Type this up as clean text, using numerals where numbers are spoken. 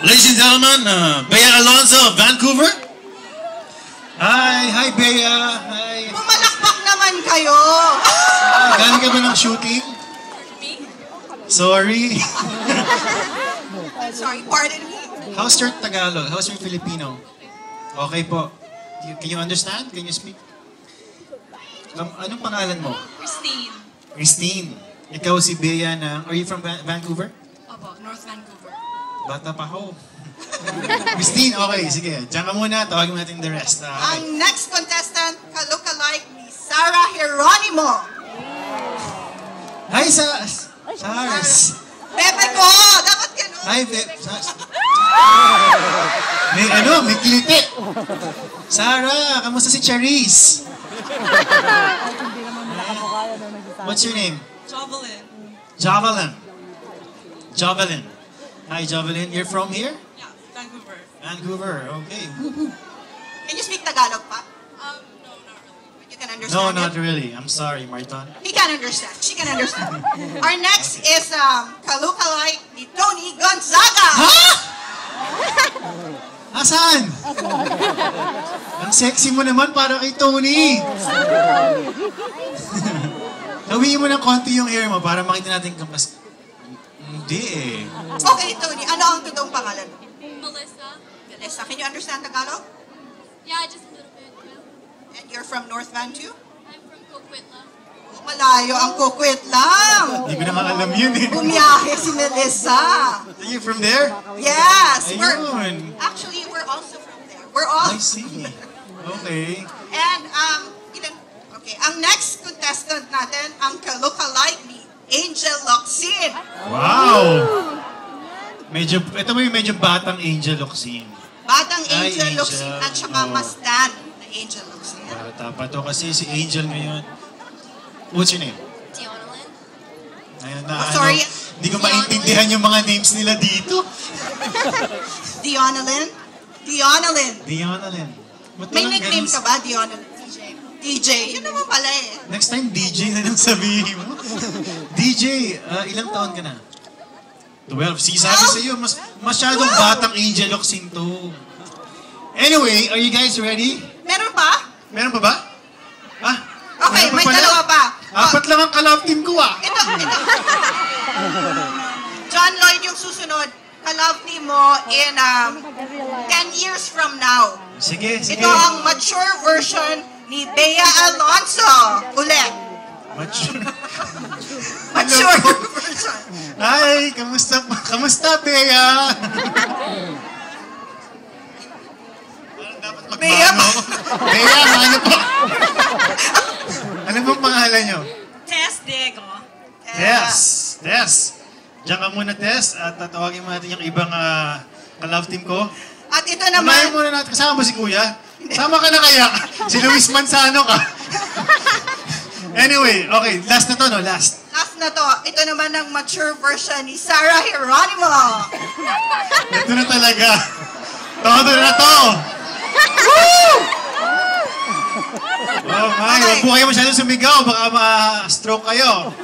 Ladies and gentlemen, Bea Alonzo of Vancouver. Hi, Bea. Hi. Pumalakpak naman kayo. Galing ka ba ng shooting? Sorry. Sorry, pardon me. How's your Tagalog? How's your Filipino? Okay po. Can you understand? Can you speak? Anong pangalan mo? Christine. Christine. Ikaw si Bea ng... Are you from Vancouver? Opo, North Vancouver. Bata pa ho. Christine, okay, sige. Diyan ka muna. Tawagin natin the rest. Okay. Ang next contestant, ka-lookalike ni Sarah Geronimo. Hi, Saras. Bebe ko! Dapat ganun. Hi, Beb. May klite. Sarah, kamusta si Charisse? What's your name? Jovelyn. Javelin. Javelin. Hi, Javelin. You're from here? Yeah, Vancouver. Vancouver. Okay. Can you speak Tagalog pa? No, not really. You can understand No, it? not really. I'm sorry, Marton. He can understand. She can understand. Our next is ka-lookalike ni Tony Gonzaga. Ha? Asan? Ang sexy mo naman para kay Tony. Hawiin mo ng konti yung hair mo para makita natin kung mas... Hindi eh. Okay, Tony. Ano ang totoong pangalan mo? Melissa? Melissa. Can you understand Tagalog? Yeah, just a little bit. Yeah. And you're from North Van too? I'm from Coquitlam. Malayo ang kukwit lang. Hindi ko naman alam yun eh. Bumiyahe si Melissa. Are you from there? Yes. Ayun. Actually, we're also from there. We're all... I see. Okay. And, okay, ang next contestant natin, ang ka-lookalike ni Angel Locsin. Wow! Ito mo yung medyo batang Angel Locsin. Batang Hi, Angel Angel. Locsin at saka Oh. mastan na Angel Locsin. Bata pa to kasi si Angel ngayon. What's your name? Dionalyn? Ayun na, Oh, sorry. Hindi ko maintindihan yung mga names nila dito. Dionalyn? Dionalyn. Dionalyn. Ba't May walang nickname ganun? ka ba, Dionalyn? DJ. Yun naman pala eh. Next time, DJ na lang sabihin mo. DJ, ilang taon ka na? 12. Sige, sabi sa iyo, masyadong batang Angel Locsin to. Anyway, are you guys ready? Meron pa? Meron pa ba? Ah? Okay, meron pa may pala? dalawa pa. Apat lang ang ka-love team ko ah. Ito. John Lloyd yung susunod. Ka-love team mo in 10 years from now. Sige, sige. Ito ang mature version ni Bea Alonzo. Ulit. Mature. Mature version. Hi, kamusta? Kamusta, Bea? Dapat Bea. magmano. Bea, ano po? Ano pong pangalan nyo? Tess Diego. Tess. Tess. Diyan ka muna, Tess. At tatawagin mo natin yung ibang ka-love team ko. At ito Kumain naman, muna natin. Kasama mo si Kuya? Sama ka na kaya? Si Luis Manzano ka. Anyway, okay. Last na to, no? Last. last na to. Ito naman ang mature version ni Sarah Geronimo. Ito na talaga. Todo na to. Oh my, Okay. huwag po kayo masyadong sumigaw. Baka ma-stroke kayo.